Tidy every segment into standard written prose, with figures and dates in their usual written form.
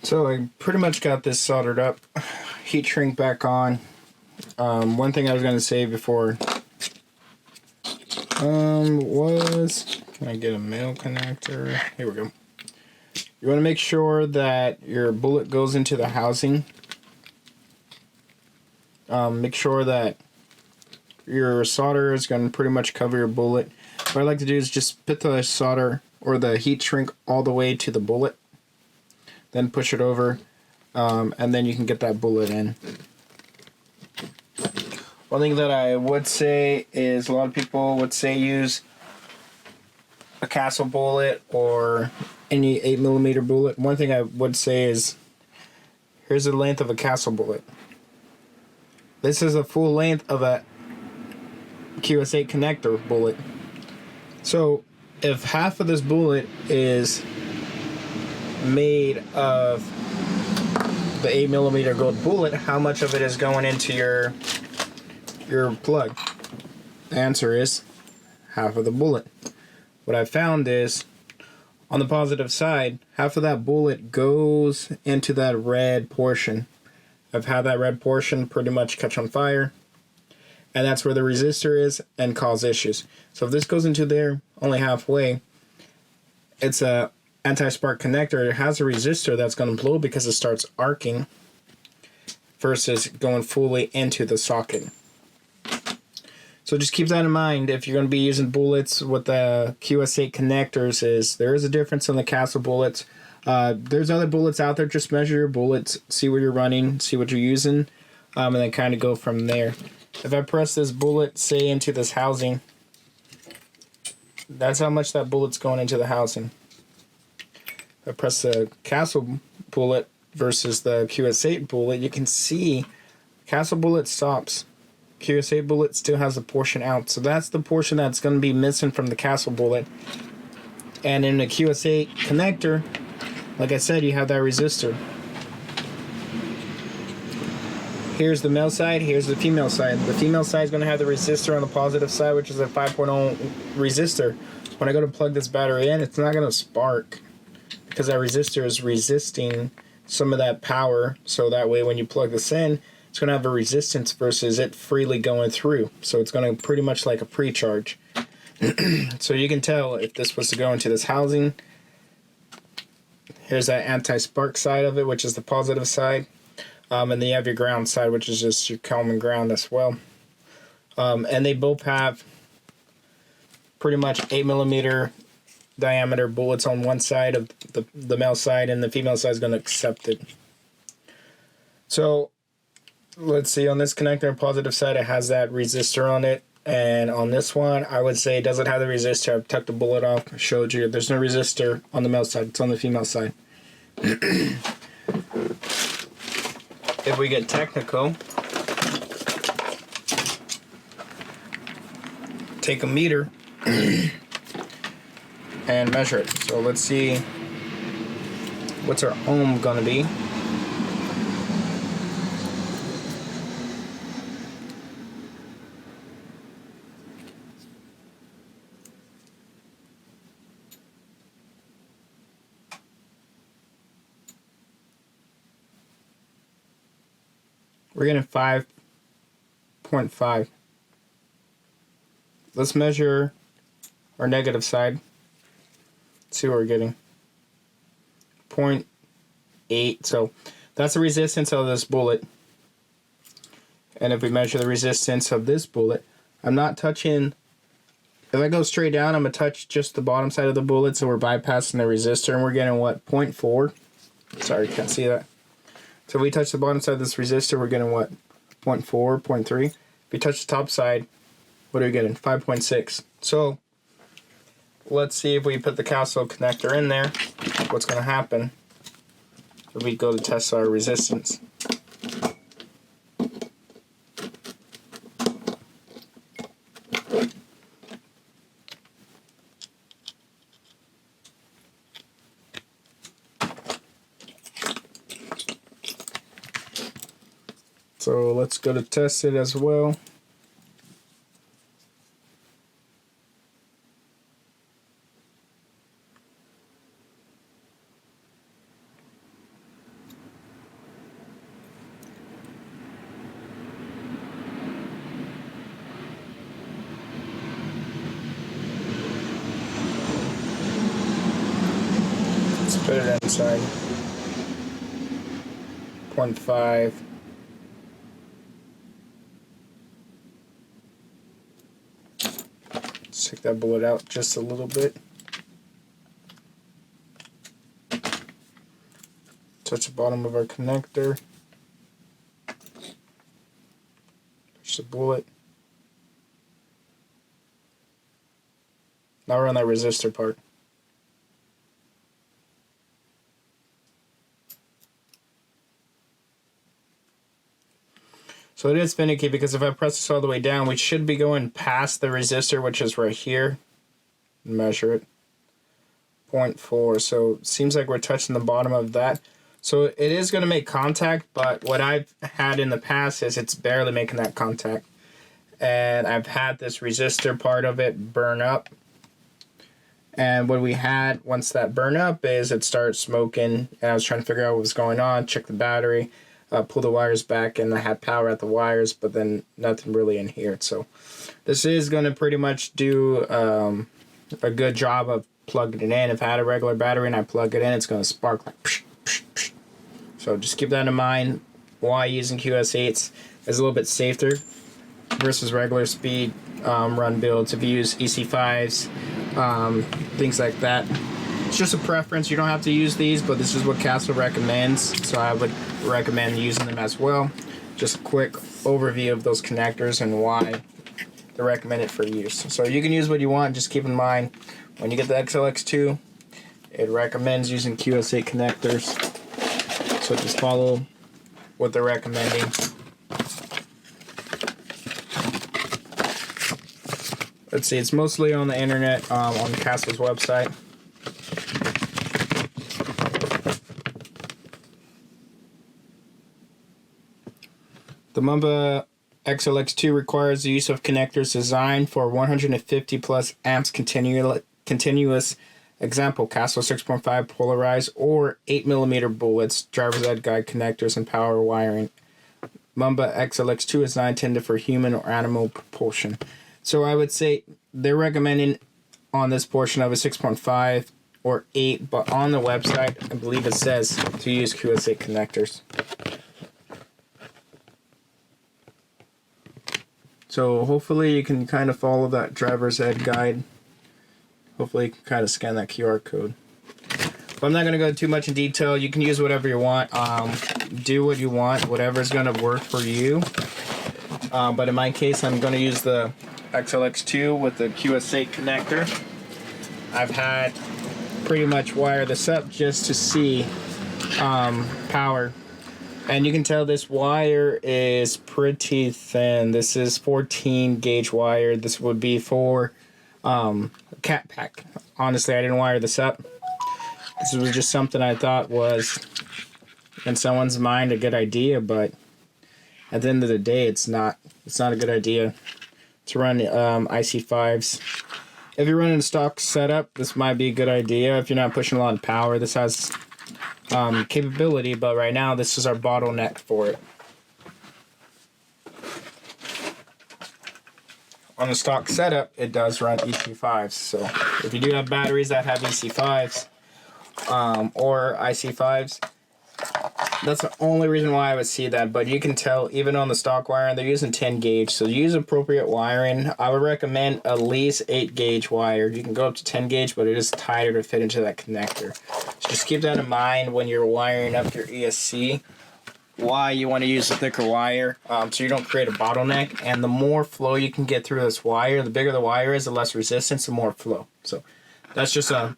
So I pretty much got this soldered up, heat shrink back on. One thing I was going to say before was, can I get a male connector? Here we go. You want to make sure that your bullet goes into the housing. Make sure that your solder is going to pretty much cover your bullet. What I like to do is just put the solder or the heat shrink all the way to the bullet. Then push it over, and then you can get that bullet in. One thing that I would say is a lot of people would say use a Castle bullet or any 8mm bullet. One thing I would say is, here's the length of a Castle bullet. This is a full length of a QS8 connector bullet. So if half of this bullet is made of the 8mm gold bullet, how much of it is going into your plug? The answer is half of the bullet. What I've found is, on the positive side, half of that bullet goes into that red portion. I've had that red portion pretty much catch on fire, and that's where the resistor is and cause issues. So if this goes into there only halfway, it's a anti-spark connector. It has a resistor that's going to blow because it starts arcing versus going fully into the socket. So just keep that in mind if you're going to be using bullets with the QS8 connectors. Is there is a difference in the Castle bullets. There's other bullets out there. Just measure your bullets, see what you're running, see what you're using, and then kind of go from there. If I press this bullet, say, into this housing, that's how much that bullet's going into the housing. If I press the Castle bullet versus the QS8 bullet, you can see Castle bullet stops. QS8 bullet still has a portion out. So that's the portion that's going to be missing from the Castle bullet. And in the QS8 connector, like I said, you have that resistor. Here's the male side, here's the female side. The female side is going to have the resistor on the positive side, which is a 5.0 resistor. When I go to plug this battery in, it's not going to spark, because that resistor is resisting some of that power. So that way when you plug this in, it's going to have a resistance versus it freely going through. So it's going to pretty much like a pre-charge. So you can tell if this was to go into this housing. Here's that anti-spark side of it, which is the positive side. And then you have your ground side, which is just your common ground as well. And they both have pretty much 8mm diameter bullets on one side of the male side, and the female side is going to accept it. So let's see, on this connector, positive side, it has that resistor on it. And on this one, I would say it doesn't have the resistor. I've tucked the bullet off, I showed you. There's no resistor on the male side, it's on the female side. If we get technical, take a meter and measure it. So let's see, what's our ohm gonna be? We're getting 5.5. Let's measure our negative side. Let's see what we're getting. 0.8. So that's the resistance of this bullet. And if we measure the resistance of this bullet, I'm not touching. If I go straight down, I'm going to touch just the bottom side of the bullet, so we're bypassing the resistor, and we're getting what? 0.4. Sorry, can't see that. So if we touch the bottom side of this resistor, we're getting what? 0.4, 0.3. If we touch the top side, what are we getting? 5.6. So let's see if we put the Castle connector in there, what's going to happen if we go to test our resistance. So let's go to test it as well. Put it inside. 0.5. Take that bullet out just a little bit. Touch the bottom of our connector. Touch the bullet. Now we're on that resistor part. So it is finicky because if I press this all the way down, we should be going past the resistor, which is right here. Measure it. 0.4. So it seems like we're touching the bottom of that. So it is going to make contact, but what I've had in the past is it's barely making that contact. And I've had this resistor part of it burn up. And what we had once that burned up is it started smoking, and I was trying to figure out what was going on, check the battery. Pull the wires back, and I had power at the wires, but then nothing really in here. So this is going to pretty much do a good job of plugging it in. If I had a regular battery and I plug it in, it's going to spark like psh, psh, psh. So just keep that in mind. Why using QS8s is a little bit safer versus regular speed run builds. If you use EC5s, things like that. It's just a preference. You don't have to use these, but this is what Castle recommends, so I would recommend using them as well. Just a quick overview of those connectors and why they're recommended for use. So you can use what you want. Just keep in mind when you get the XLX2, it recommends using QS8 connectors. So just follow what they're recommending. Let's see, it's mostly on the internet, on Castle's website. The Mamba XLX2 requires the use of connectors designed for 150 plus amps continuous, example Castle 6.5 polarized or 8mm bullets, driver's ed guide connectors, and power wiring. Mamba XLX2 is not intended for human or animal propulsion. So I would say they're recommending on this portion of a 6.5 or 8, but on the website I believe it says to use QS8 connectors. So hopefully you can kind of follow that driver's ed guide. Hopefully you can kind of scan that QR code. But I'm not going to go too much in detail. You can use whatever you want. Do what you want. Whatever's going to work for you. But in my case, I'm going to use the XLX2 with the QS8 connector. I've had pretty much wire this up just to see power. And you can tell this wire is pretty thin. This is 14 gauge wire. This would be for cat pack. Honestly, I didn't wire this up. This was just something I thought was in someone's mind a good idea, but at the end of the day, it's not a good idea to run IC5s. If you're running a stock setup, this might be a good idea. If you're not pushing a lot of power, this has capability, but right now this is our bottleneck for it. On the stock setup, it does run EC5s, so if you do have batteries that have EC5s or IC5s, that's the only reason why I would see that. But you can tell even on the stock wiring, they're using 10 gauge, so use appropriate wiring. I would recommend at least 8 gauge wire. You can go up to 10 gauge, but it is tighter to fit into that connector. So just keep that in mind when you're wiring up your ESC, why you want to use a thicker wire, so you don't create a bottleneck. And the more flow you can get through this wire, the bigger the wire is, the less resistance, the more flow. So that's just a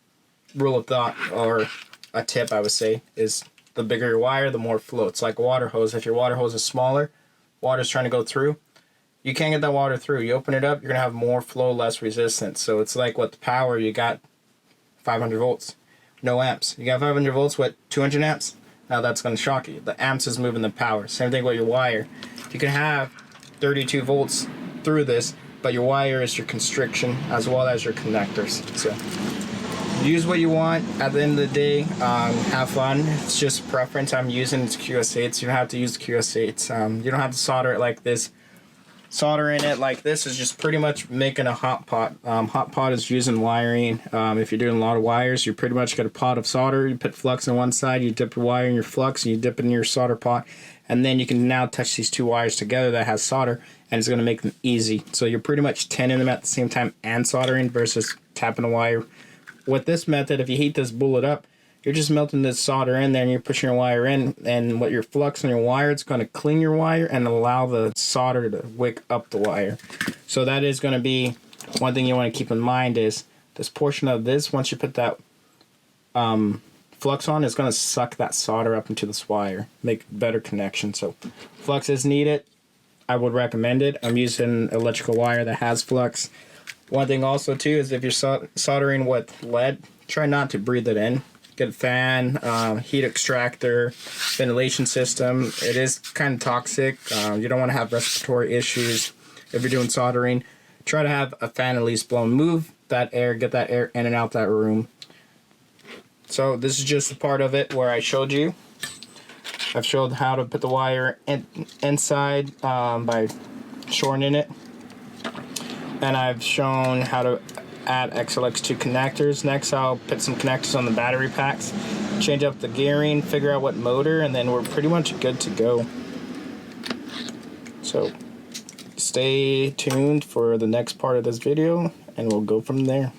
rule of thought, or a tip I would say, is the bigger your wire, the more flow. It's like a water hose. If your water hose is smaller, water's trying to go through, you can't get that water through. You open it up, you're going to have more flow, less resistance. So it's like with the power, you got 500 volts, no amps. You got 500 volts with 200 amps, now that's going to shock you. The amps is moving the power. Same thing with your wire. You can have 32 volts through this, but your wire is your constriction as well as your connectors. So use what you want. At the end of the day, have fun. It's just preference. I'm using QS8s. You don't have to use QS8s. You don't have to solder it like this. soldering it like this is just pretty much making a hot pot. Hot pot is used in wiring. If you're doing a lot of wires, you pretty much got a pot of solder. You put flux on one side, you dip your wire in your flux, and you dip it in your solder pot, and then you can now touch these two wires together that has solder, and it's going to make them easy. So you're pretty much tinning them at the same time and soldering versus tapping a wire. With this method, if you heat this bullet up, you're just melting this solder in there and you're pushing your wire in, and with your flux on your wire, it's going to clean your wire and allow the solder to wick up the wire. So that is going to be one thing you want to keep in mind, is this portion of this, once you put that flux on, is going to suck that solder up into this wire, make better connection. So flux is needed. I would recommend it. I'm using electrical wire that has flux. One thing also too is if you're soldering with lead, try not to breathe it in. Get a fan, heat extractor, ventilation system. It is kind of toxic. You don't want to have respiratory issues if you're doing soldering. Try to have a fan at least blown. Move that air, get that air in and out that room. So this is just a part of it where I showed you. I've showed how to put the wire inside by shortening it. And I've shown how to add XLX2 connectors. Next, I'll put some connectors on the battery packs, change up the gearing, figure out what motor, and then we're pretty much good to go. So stay tuned for the next part of this video, and we'll go from there.